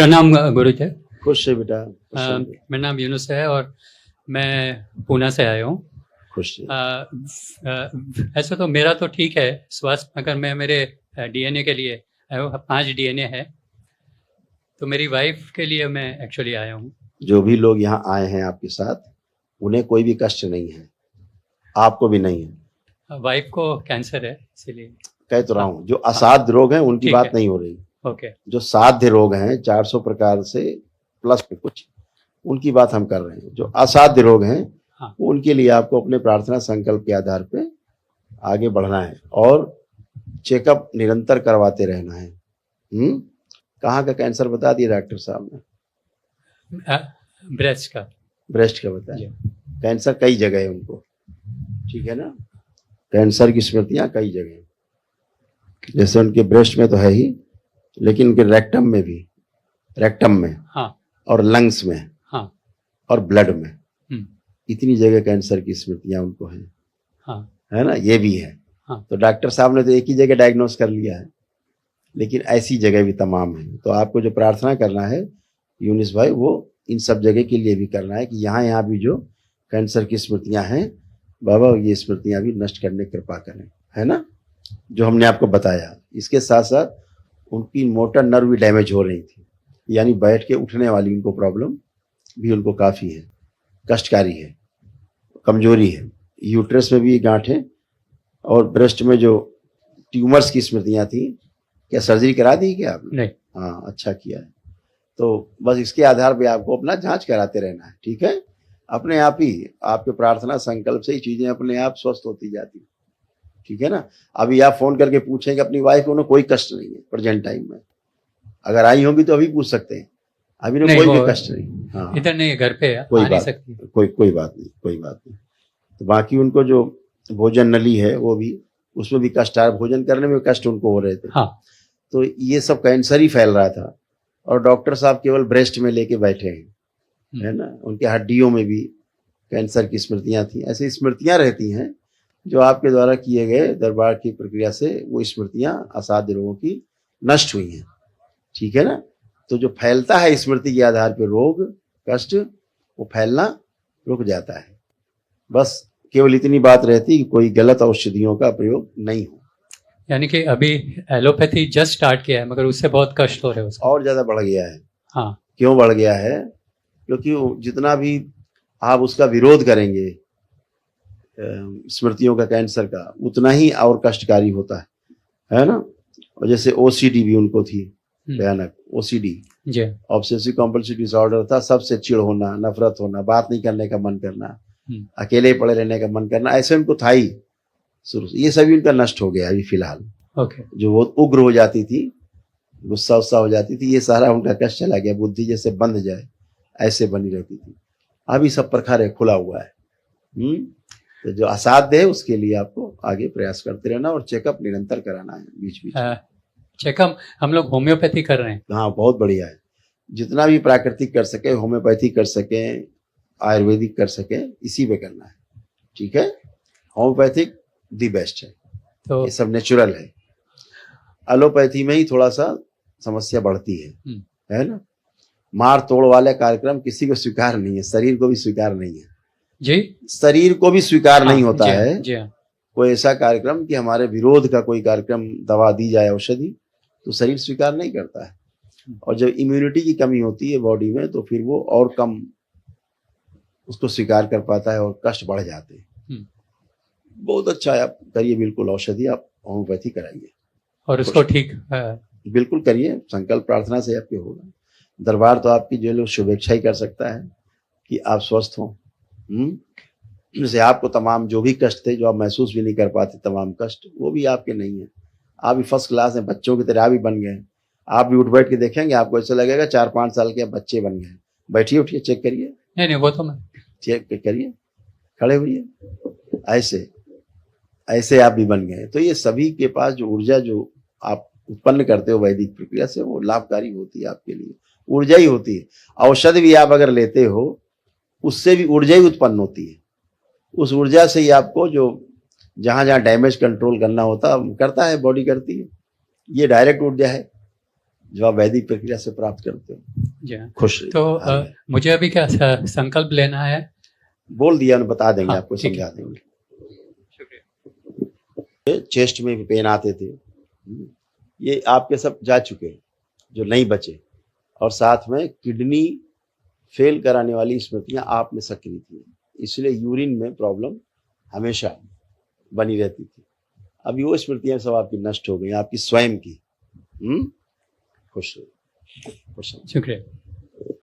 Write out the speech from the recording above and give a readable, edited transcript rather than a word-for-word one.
प्रणाम गुरुजी। खुश है बेटा, खुश है। मेरा नाम यूनुस है और मैं पूना से आया हूँ। खुश है। ऐसे तो मेरा तो ठीक है स्वास्थ्य, मगर मैं मेरे डीएनए के लिए आया हूँ। 5 डीएनए है, तो मेरी वाइफ के लिए मैं एक्चुअली आया हूँ। जो भी लोग यहाँ आए हैं आपके साथ, उन्हें कोई भी कष्ट नहीं है, आपको भी नहीं है। वाइफ को कैंसर है, इसीलिए कह तो रहा हूँ, जो असाध्य रोग हैं उनकी ठीक बात है। नहीं हो रही। ओके। जो साध्य रोग हैं 400 प्रकार से प्लस में कुछ, उनकी बात हम कर रहे हैं। जो असाध्य रोग हैं हाँ। उनके लिए आपको अपने प्रार्थना संकल्प के आधार पे आगे बढ़ना है और चेकअप निरंतर करवाते रहना है। कहाँ का कैंसर बता दिया डॉक्टर साहब ने? ब्रेस्ट का। ब्रेस्ट का बताया। कैंसर कई जगह है उनको, ठीक है ना। कैंसर की स्मृतियां कई जगह, जैसे उनके ब्रेस्ट में तो है ही, लेकिन उनके रेक्टम में भी, रेक्टम में हाँ। और लंग्स में हाँ। और ब्लड में, इतनी जगह कैंसर की स्मृतियां उनको हैं। हाँ। है ना, ये भी है। हाँ। तो डॉक्टर साहब ने तो एक ही जगह डायग्नोस कर लिया है, लेकिन ऐसी जगह भी तमाम है। तो आपको जो प्रार्थना करना है यूनिस भाई, वो इन सब जगह के लिए भी करना है कि यहाँ यहाँ भी जो कैंसर की स्मृतियां हैं, बाबा ये स्मृतियां भी नष्ट करने की कृपा करें, है ना, जो हमने आपको बताया। इसके साथ साथ उनकी मोटर नर्व भी डैमेज हो रही थी, यानी बैठ के उठने वाली उनको प्रॉब्लम भी उनको काफ़ी है, कष्टकारी है, कमजोरी है। यूट्रस में भी गांठें और ब्रेस्ट में जो ट्यूमर्स की स्मृतियां थी, क्या सर्जरी करा दी क्या आपने? नहीं। हाँ, अच्छा किया है। तो बस इसके आधार पे आपको अपना जांच कराते रहना है, ठीक है। अपने आप ही आपके प्रार्थना संकल्प से ही चीजें अपने आप स्वस्थ होती जाती, ठीक है ना। अभी आप फोन करके पूछेंगे अपनी वाइफ को, उन्हें कोई कष्ट नहीं है प्रेजेंट टाइम में। अगर आई होगी तो अभी पूछ सकते हैं, अभी ना कोई भी कष्ट नहीं। हाँ, इधर नहीं, घर पे है, कोई आ नहीं बात, सकती। कोई बात नहीं, कोई बात नहीं। तो बाकी उनको जो भोजन नली है वो भी, उसमें भी कष्ट आ रहा, भोजन करने में कष्ट उनको हो रहे थे। हाँ। तो ये सब कैंसर ही फैल रहा था, और डॉक्टर साहब केवल ब्रेस्ट में लेके बैठे हैं, है ना। उनके हड्डियों में भी कैंसर की स्मृतियां थी। ऐसी स्मृतियां रहती हैं जो आपके द्वारा किए गए दरबार की प्रक्रिया से वो स्मृतियां असाध्य रोगों की नष्ट हुई हैं, ठीक है ना। तो जो फैलता है स्मृति के आधार पर रोग कष्ट, वो फैलना रुक जाता है। बस केवल इतनी बात रहती कि कोई गलत औषधियों का प्रयोग नहीं हो। यानी कि अभी एलोपैथी जस्ट स्टार्ट किया है, मगर उससे बहुत कष्ट हो रहे हैं, और ज्यादा बढ़ गया है। हाँ। क्यों क्यों बढ़ गया है? क्योंकि जितना भी आप उसका विरोध करेंगे स्मृतियों का, कैंसर का, उतना ही और कष्टकारी होता है ना। और जैसे ओसीडी भी उनको थी, भयानक ओसीडी, ऑब्सेसिव कंपल्सिव डिसऑर्डर था। सबसे चिढ़ होना, नफरत होना, बात नहीं करने का मन करना, अकेले पड़े रहने का मन करना, ऐसे उनको था ही शुरू से। ये सभी उनका नष्ट हो गया अभी फिलहाल। ओके। जो बहुत उग्र हो जाती थी, गुस्सा उस्सा हो जाती थी, ये सारा उनका कष्ट चला गया। बुद्धि जैसे बंद जाए ऐसे बनी रहती थी, अभी सब प्रखर है, खुला हुआ है। तो जो असाध्य है उसके लिए आपको आगे प्रयास करते रहना और चेकअप निरंतर कराना है बीच बीच। चेकअप हम लोग होम्योपैथी कर रहे हैं। हाँ, बहुत बढ़िया है। जितना भी प्राकृतिक कर सके, होम्योपैथी कर सके, आयुर्वेदिक कर सके, इसी पे करना है, ठीक है। होम्योपैथिक दी बेस्ट है, तो ये सब नेचुरल है। एलोपैथी में ही थोड़ा सा समस्या बढ़ती है ना। मार तोड़ वाले कार्यक्रम किसी को स्वीकार नहीं है, शरीर को भी स्वीकार नहीं है जी, शरीर को भी स्वीकार नहीं होता है जी। कोई ऐसा कार्यक्रम कि हमारे विरोध का कोई कार्यक्रम, दवा दी जाए, औषधि, तो शरीर स्वीकार नहीं करता है। और जब इम्यूनिटी की कमी होती है बॉडी में, तो फिर वो और कम उसको स्वीकार कर पाता है और कष्ट बढ़ जाते हैं। बहुत अच्छा है, आप करिए बिल्कुल, औषधि आप होम्योपैथी कराइए और उसको ठीक बिल्कुल करिए। संकल्प प्रार्थना से आपके होगा। दरबार तो आपकी जो लोग शुभेच्छा ही कर सकता है कि आप स्वस्थ हों। जैसे आपको तमाम जो भी कष्ट थे, जो आप महसूस भी नहीं कर पाते, तमाम कष्ट, वो भी आपके नहीं है। आप भी फर्स्ट क्लास हैं, बच्चों की तरह भी बन गए। आप भी उठ बैठ के देखेंगे, आपको ऐसा लगेगा 4-5 साल के बच्चे बन गए। बैठिए, उठिए, चेक करिए। नहीं, वो तो मैं चेक करिए, खड़े होइए, ऐसे ऐसे आप भी बन गए। तो ये सभी के पास जो ऊर्जा जो आप उत्पन्न करते हो वैदिक प्रक्रिया से, वो लाभकारी होती है आपके लिए। ऊर्जा ही होती है। औषधि भी आप अगर लेते हो, उससे भी ऊर्जा ही उत्पन्न होती है। उस ऊर्जा से ही आपको जो जहां जहां डैमेज कंट्रोल करना होता करता है, बॉडी करती है। ये डायरेक्ट ऊर्जा है जो आप वैदिक प्रक्रिया से प्राप्त करते हो। जी हाँ। खुश रहिए। तो आगे। मुझे अभी क्या संकल्प लेना है? बोल दिया ना, बता देंगे, हाँ, आपको ठीक है। समझा देंगे। शुक्रिया। चेस्ट में भी पेन आते थे, ये आपके सब जा चुके हैं, जो नहीं बचे। और साथ में किडनी फेल कराने वाली स्मृतियां आप में सक्रिय थी, इसलिए यूरिन में प्रॉब्लम हमेशा बनी रहती थी। अभी वो स्मृतियां सब आपकी नष्ट हो गई, आपकी स्वयं की। खुश रहिए। खुश रहिए। शुक्रिया।